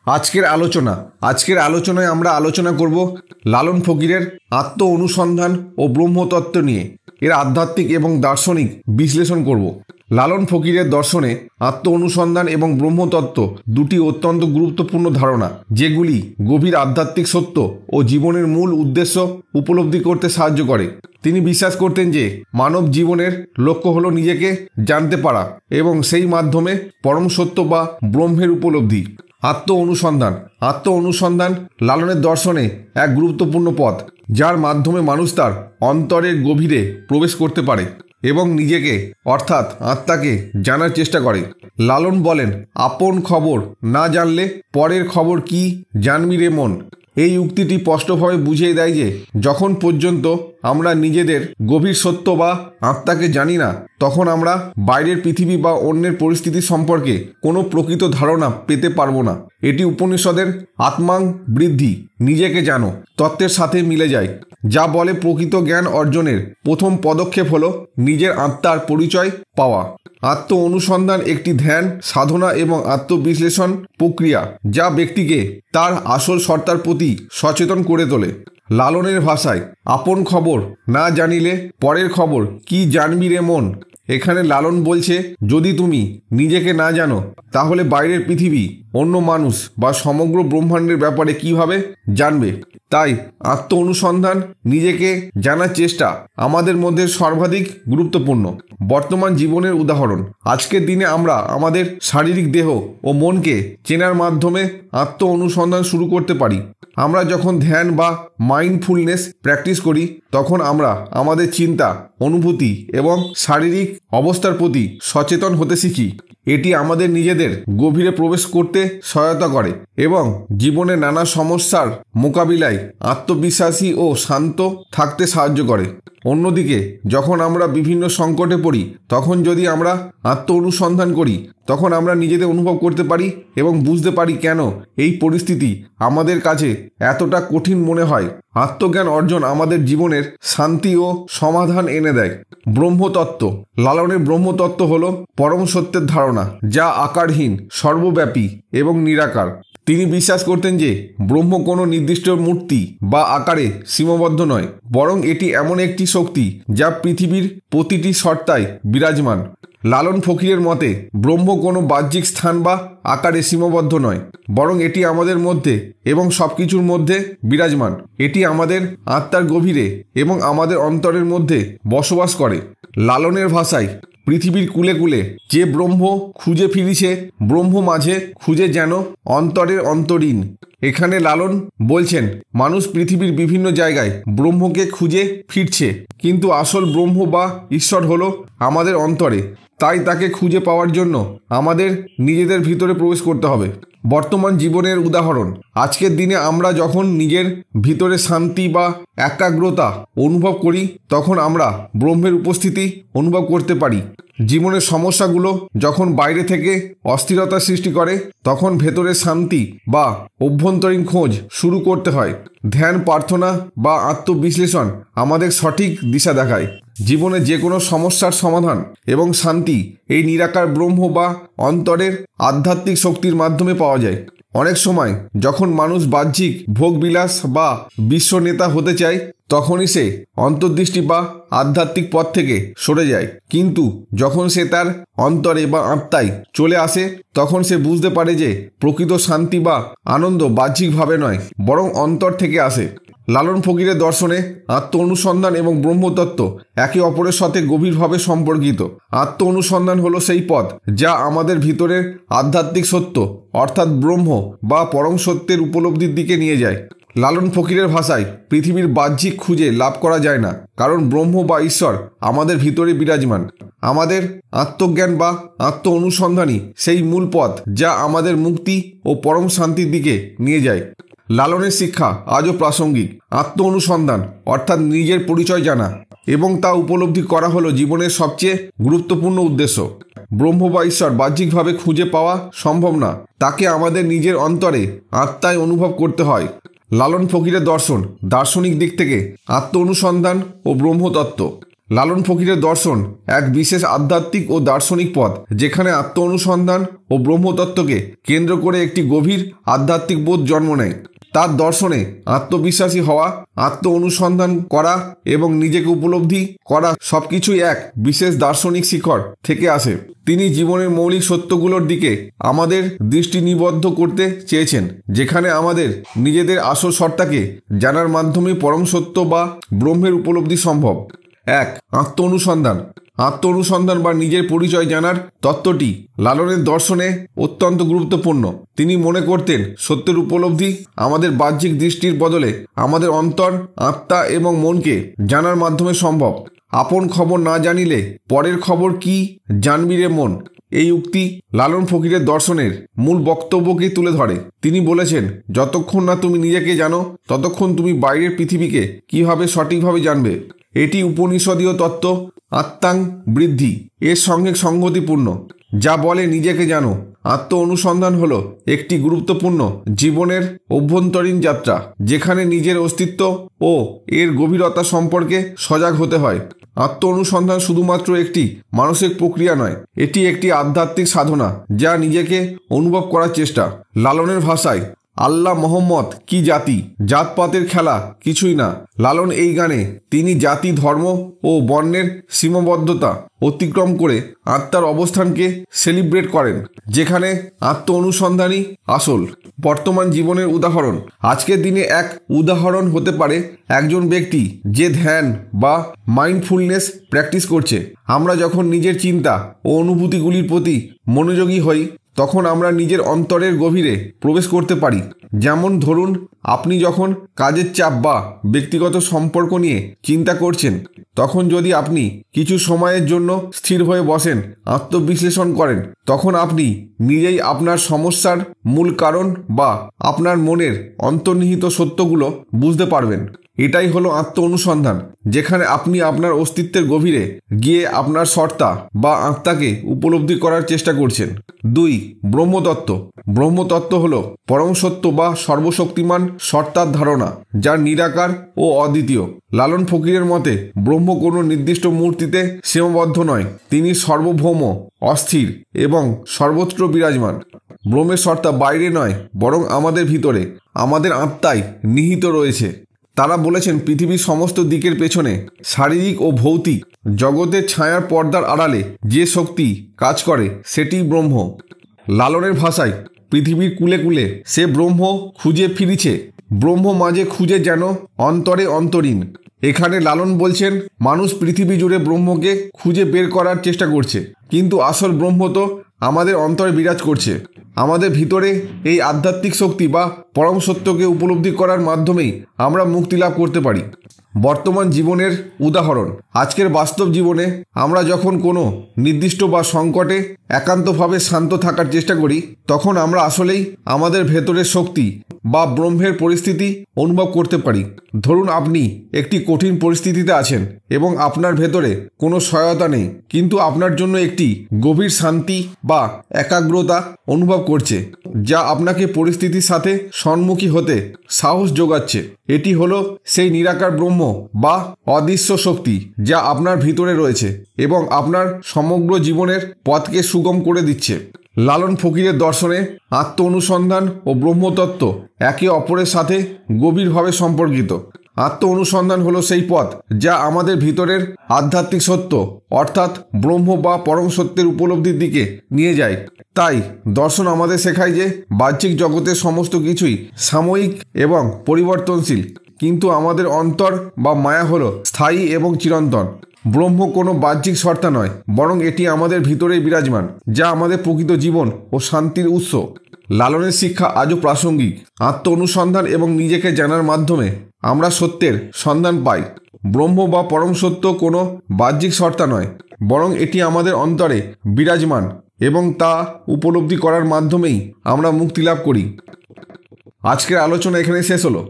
আজকের আলোচনায় আমরা আলোচনা করব লালন ফকিরের আত্ম অনুসন্ধান ও ব্রহ্মতত্ত্ব নিয়ে। এর আধ্যাত্মিক এবং দার্শনিক বিশ্লেষণ করব। লালন ফকিরের দর্শনে আত্ম অনুসন্ধান এবং ব্রহ্মতত্ত্ব দুটি অত্যন্ত গুরুত্বপূর্ণ ধারণা, যেগুলি গভীর আধ্যাত্মিক সত্য ও জীবনের মূল উদ্দেশ্য উপলব্ধি করতে সাহায্য করে। তিনি বিশ্বাস করতেন যে মানব জীবনের লক্ষ্য হলো নিজেকে জানতে পারা এবং সেই মাধ্যমে পরম সত্য বা ব্রহ্মের উপলব্ধি। আত্ম অনুসন্ধান লালনের দর্শনে এক গুরুত্বপূর্ণ পথ, যার মাধ্যমে মানুষ তার অন্তরের গভীরে প্রবেশ করতে পারে এবং নিজেকে অর্থাৎ আত্মাকে জানার চেষ্টা করে। লালন বলেন, আপন খবর না জানলে পরের খবর কি জানবি রে মন। এই উক্তিটি স্পষ্টভাবে বুঝিয়ে দেয় যে যখন পর্যন্ত আমরা নিজেদের গভীর সত্য বা আত্মাকে জানি না, তখন আমরা বাইরের পৃথিবী বা অন্যের পরিস্থিতি সম্পর্কে কোনো প্রকৃত ধারণা পেতে পারবো না। এটি উপনিষদের আত্মাং বৃদ্ধি, নিজেকে জানো তত্ত্বের সাথে মিলে যায়, যা বলে প্রকৃত জ্ঞান অর্জনের প্রথম পদক্ষেপ হলো নিজের আত্মার পরিচয় পাওয়া। আত্ম অনুসন্ধান একটি ধ্যান, সাধনা এবং আত্মবিশ্লেষণ প্রক্রিয়া, যা ব্যক্তিকে তার আসল সত্তার প্রতি সচেতন করে তোলে। লালনের ভাষায়, আপন খবর না জানিলে পরের খবর কি জানবি রে মন। এখানে লালন বলছে, যদি তুমি নিজেকে না জানো, তাহলে বাইরের পৃথিবী, অন্য মানুষ বা সমগ্র ব্রহ্মাণ্ডের ব্যাপারে কিভাবে জানবে। তাই আত্ম অনুসন্ধান, নিজেকে জানার চেষ্টা আমাদের মধ্যে সর্বাধিক গুরুত্বপূর্ণ। বর্তমান জীবনের উদাহরণ, আজকের দিনে আমরা আমাদের শারীরিক দেহ ও মনকে চেনার মাধ্যমে আত্ম অনুসন্ধান শুরু করতে পারি। আমরা যখন ধ্যান বা মাইন্ডফুলনেস প্র্যাকটিস করি, তখন আমরা আমাদের চিন্তা, অনুভূতি এবং শারীরিক অবস্থার প্রতি সচেতন হতে শিখি। এটি আমাদের নিজেদের গভীরে প্রবেশ করতে সহায়তা করে এবং জীবনে নানা সমস্যার মোকাবিলায় আত্মবিশ্বাসী ও শান্ত থাকতে সাহায্য করে। অন্যদিকে যখন আমরা বিভিন্ন সংকটে পড়ি, তখন যদি আমরা আত্ম অনুসন্ধান করি, তখন আমরা নিজেদের অনুভব করতে পারি এবং বুঝতে পারি কেন এই পরিস্থিতি আমাদের কাছে এতটা কঠিন মনে হয়। আত্মজ্ঞান অর্জন আমাদের জীবনের শান্তি ও সমাধান এনে দেয়। ব্রহ্মতত্ত্ব, লালনের ব্রহ্মতত্ত্ব হল পরম সত্যের ধারণা, যা আকারহীন, সর্বব্যাপী এবং নিরাকার। তিনি বিশ্বাস করতেন যে ব্রহ্ম কোনো নির্দিষ্ট মূর্তি বা আকারে সীমাবদ্ধ নয়, বরং এটি এমন একটি শক্তি যা পৃথিবীর প্রতিটি সত্তায় বিরাজমান। লালন ফকিরের মতে ব্রহ্ম কোনো বাহ্যিক স্থান বা আকারে সীমাবদ্ধ নয়, বরং এটি আমাদের মধ্যে এবং সবকিছুর মধ্যে বিরাজমান। এটি আমাদের আত্মার গভীরে এবং আমাদের অন্তরের মধ্যে বসবাস করে। লালনের ভাষায়, পৃথিবীর কুলে কুলে যে ব্রহ্ম খুঁজে ফিরিছে, ব্রহ্ম মাঝে খুঁজে যেন অন্তরের অন্তরীণ। এখানে লালন বলছেন, মানুষ পৃথিবীর বিভিন্ন জায়গায় ব্রহ্মকে খুঁজে ফিরছে, কিন্তু আসল ব্রহ্ম বা ঈশ্বর হলো আমাদের অন্তরে। তাই তাকে খুঁজে পাওয়ার জন্য আমাদের নিজেদের ভিতরে প্রবেশ করতে হবে। বর্তমান জীবনের উদাহরণ, আজকের দিনে আমরা যখন নিজের ভিতরে শান্তি বা একাগ্রতা অনুভব করি, তখন আমরা ব্রহ্মের উপস্থিতি অনুভব করতে পারি। জীবনের সমস্যাগুলো যখন বাইরে থেকে অস্থিরতা সৃষ্টি করে, তখন ভেতরের শান্তি বা অভ্যন্তরীণ খোঁজ শুরু করতে হয়। ধ্যান, প্রার্থনা বা আত্মবিশ্লেষণ আমাদের সঠিক দিশা দেখায়। জীবনে যে কোনো সমস্যার সমাধান এবং শান্তি এই নিরাকার ব্রহ্ম বা অন্তরের আধ্যাত্মিক শক্তির মাধ্যমে পাওয়া যায়। অনেক সময় যখন মানুষ বাহ্যিক ভোগবিলাস বা বিশ্ব নেতা হতে চায়, তখনই সে অন্তর্দৃষ্টি বা আধ্যাত্মিক পথ থেকে সরে যায়। কিন্তু যখন সে তার অন্তরে বা আত্মায় চলে আসে, তখন সে বুঝতে পারে যে প্রকৃত শান্তি বা আনন্দ বাহ্যিকভাবে নয়, বরং অন্তর থেকে আসে। লালন ফকিরের দর্শনে আত্ম অনুসন্ধান এবং ব্রহ্মতত্ত্ব একে অপরের সাথে গভীরভাবে সম্পর্কিত। আত্ম অনুসন্ধান হলো সেই পথ যা আমাদের ভিতরের আধ্যাত্মিক সত্য অর্থাৎ ব্রহ্ম বা পরম সত্যের উপলব্ধির দিকে নিয়ে যায়। লালন ফকিরের ভাষায়, পৃথিবীর বাহ্যিক খুঁজে লাভ করা যায় না, কারণ ব্রহ্ম বা ঈশ্বর আমাদের ভিতরে বিরাজমান। আমাদের আত্মজ্ঞান বা আত্ম অনুসন্ধানই সেই মূল পথ যা আমাদের মুক্তি ও পরম শান্তির দিকে নিয়ে যায়। লালনের শিক্ষা আজও প্রাসঙ্গিক। আত্ম অনুসন্ধান অর্থাৎ নিজের পরিচয় জানা এবং তা উপলব্ধি করা হলো জীবনের সবচেয়ে গুরুত্বপূর্ণ উদ্দেশ্য। ব্রহ্ম বা ঈশ্বর বাহ্যিকভাবে খুঁজে পাওয়া সম্ভব না, তাকে আমাদের নিজের অন্তরে আত্মায় অনুভব করতে হয়। লালন ফকিরের দর্শন, দার্শনিক দিক থেকে আত্ম অনুসন্ধান ও ব্রহ্মতত্ত্ব। লালন ফকিরের দর্শন এক বিশেষ আধ্যাত্মিক ও দার্শনিক পথ, যেখানে আত্ম অনুসন্ধান ও ব্রহ্মতত্ত্বকে কেন্দ্র করে একটি গভীর আধ্যাত্মিক বোধ জন্ম নেয়। তার দর্শনে আত্মবিশ্বাসী হওয়া, আত্ম অনুসন্ধান করা এবং নিজেকে উপলব্ধি করা সবকিছুই এক বিশেষ দার্শনিক শিখর থেকে আসে। তিনি জীবনের মৌলিক সত্যগুলোর দিকে আমাদের দৃষ্টি নিবদ্ধ করতে চেয়েছেন, যেখানে আমাদের নিজেদের আসল সত্তাকে জানার মাধ্যমে পরম সত্য বা ব্রহ্মের উপলব্ধি সম্ভব। 1. আত্ম অনুসন্ধান। আত্ম অনুসন্ধান বা নিজের পরিচয় জানার তত্ত্বটি লালনের দর্শনে অত্যন্ত গুরুত্বপূর্ণ। তিনি মনে করতেন সত্যের উপলব্ধি আমাদের বাহ্যিক দৃষ্টির বদলে আমাদের অন্তর, আত্মা এবং মনকে জানার মাধ্যমে সম্ভব। আপন খবর না জানিলে পরের খবর কি জানবি রে মন, এই উক্তি লালন ফকিরের দর্শনের মূল বক্তব্যকেই তুলে ধরে। তিনি বলেছেন, যতক্ষণ না তুমি নিজেকে জানো ততক্ষণ তুমি বাইরের পৃথিবীকে কিভাবে সঠিকভাবে জানবে। এটি উপনিষদীয় তত্ত্ব আত্মাং বৃদ্ধি এর সঙ্গে সংগতিপূর্ণ, যা বলে নিজেকে জানো। আত্ম অনুসন্ধান হলো একটি গুরুত্বপূর্ণ জীবনের অভ্যন্তরীণ যাত্রা, যেখানে নিজের অস্তিত্ব ও এর গভীরতা সম্পর্কে সজাগ হতে হয়। আত্ম অনুসন্ধান শুধুমাত্র একটি মানসিক প্রক্রিয়া নয়, এটি একটি আধ্যাত্মিক সাধনা যা নিজেকে অনুভব করার চেষ্টা। লালনের ভাষায়, আল্লাহ মোহাম্মদ কি জাতি, জাতপাতের খেলা কিছুই না। লালন এই গানে তিনি জাতি, ধর্ম ও বর্ণের সীমাবদ্ধতা অতিক্রম করে আত্মার অবস্থানকে সেলিব্রেট করেন, যেখানে আত্ম অনুসন্ধানই আসল। বর্তমান জীবনের উদাহরণ। আজকের দিনে এক উদাহরণ হতে পারে একজন ব্যক্তি যে ধ্যান বা মাইন্ডফুলনেস প্র্যাকটিস করছে। আমরা যখন নিজের চিন্তা ও অনুভূতিগুলির প্রতি মনোযোগী হই, তখন আমরা নিজের অন্তরের গভীরে প্রবেশ করতে পারি। যেমন ধরুন, আপনি যখন কাজের চাপ বা ব্যক্তিগত সম্পর্ক নিয়ে চিন্তা করছেন, তখন যদি আপনি কিছু সময়ের জন্য স্থির হয়ে বসেন, আত্মবিশ্লেষণ করেন, তখন আপনি নিজেই আপনার সমস্যার মূল কারণ বা আপনার মনের অন্তর্নিহিত সত্যগুলো বুঝতে পারবেন। এটাই হলো আত্ম অনুসন্ধান, যেখানে আপনি আপনার অস্তিত্বের গভীরে গিয়ে আপনার সত্তা বা আত্মাকে উপলব্ধি করার চেষ্টা করছেন। 2. ব্রহ্মতত্ত্ব। ব্রহ্মতত্ত্ব হলো পরম সত্য বা সর্বশক্তিমান সত্তার ধারণা, যা নিরাকার ও অদ্বিতীয়। লালন ফকিরের মতে ব্রহ্ম কোনো নির্দিষ্ট মূর্তিতে সীমাবদ্ধ নয়, তিনি সার্বভৌম, অস্থির এবং সর্বত্র বিরাজমান। ব্রহ্মের সত্তা বাইরে নয়, বরং আমাদের ভিতরে, আমাদের আত্মায় নিহিত রয়েছে। তারা বলেছেন, পৃথিবীর সমস্ত দিকের পেছনে শারীরিক ও ভৌতিক জগতের ছায়ার পর্দার আড়ালে যে শক্তি কাজ করে সেটি ব্রহ্ম। লালনের ভাষায়, পৃথিবীর কুলে কুলে সে ব্রহ্ম খুঁজে ফিরেছে, ব্রহ্ম মাঝে খুঁজে যেন অন্তরে অন্তরীণ। এখানে লালন বলছেন, মানুষ পৃথিবী জুড়ে ব্রহ্মকে খুঁজে বের করার চেষ্টা করছে, কিন্তু আসল ব্রহ্ম তো আমাদের অন্তরে বিরাজ করছে। আমাদের ভিতরে এই আধ্যাত্মিক শক্তি বা পরম সত্যকে উপলব্ধি করার মাধ্যমেই আমরা মুক্তি লাভ করতে পারি। বর্তমান জীবনের উদাহরণ। আজকের বাস্তব জীবনে আমরা যখন কোনো নির্দিষ্ট বা সংকটে একান্তভাবে শান্ত থাকার চেষ্টা করি, তখন আমরা আসলেই আমাদের ভেতরের শক্তি বা ব্রহ্মের পরিস্থিতি অনুভব করতে পারি। ধরুন, আপনি একটি কঠিন পরিস্থিতিতে আছেন এবং আপনার ভেতরে কোনো সহায়তা নেই, কিন্তু আপনার জন্য একটি গভীর শান্তি বা একাগ্রতা অনুভব করছে, যা আপনাকে পরিস্থিতির সাথে সম্মুখী হতে সাহস যোগাচ্ছে। এটি হলো সেই নিরাকার ব্রহ্ম বা অদৃশ্য শক্তি যা আপনার ভিতরে রয়েছে এবং আপনার সমগ্র জীবনের পথকে সুগম করে দিচ্ছে। লালন ফকিরের দর্শনে আত্ম অনুসন্ধান ও ব্রহ্মতত্ত্ব একে অপরের সাথে গভীরভাবে সম্পর্কিত। আত্ম অনুসন্ধান হলো সেই পথ যা আমাদের ভিতরের আধ্যাত্মিক সত্য অর্থাৎ ব্রহ্ম বা পরম সত্যের উপলব্ধির দিকে নিয়ে যায়। তাই দর্শন আমাদের শেখায় যে বাহ্যিক জগতের সমস্ত কিছুই সাময়িক এবং পরিবর্তনশীল, কিন্তু আমাদের অন্তর বা মায়া হলো স্থায়ী এবং চিরন্তন। ব্রহ্ম কোনো বাহ্যিক সত্তা নয়, বরং এটি আমাদের ভিতরেই বিরাজমান, যা আমাদের প্রকৃত জীবন ও শান্তির উৎস। লালনের শিক্ষা আজও প্রাসঙ্গিক। আত্ম অনুসন্ধান এবং নিজেকে জানার মাধ্যমে আমরা সত্যের সন্ধান পাই। ব্রহ্ম বা পরম সত্য কোনো বাহ্যিক সত্তা নয়, বরং এটি আমাদের অন্তরে বিরাজমান এবং তা উপলব্ধি করার মাধ্যমেই আমরা মুক্তি লাভ করি। আজকের আলোচনা এখানে শেষ হলো।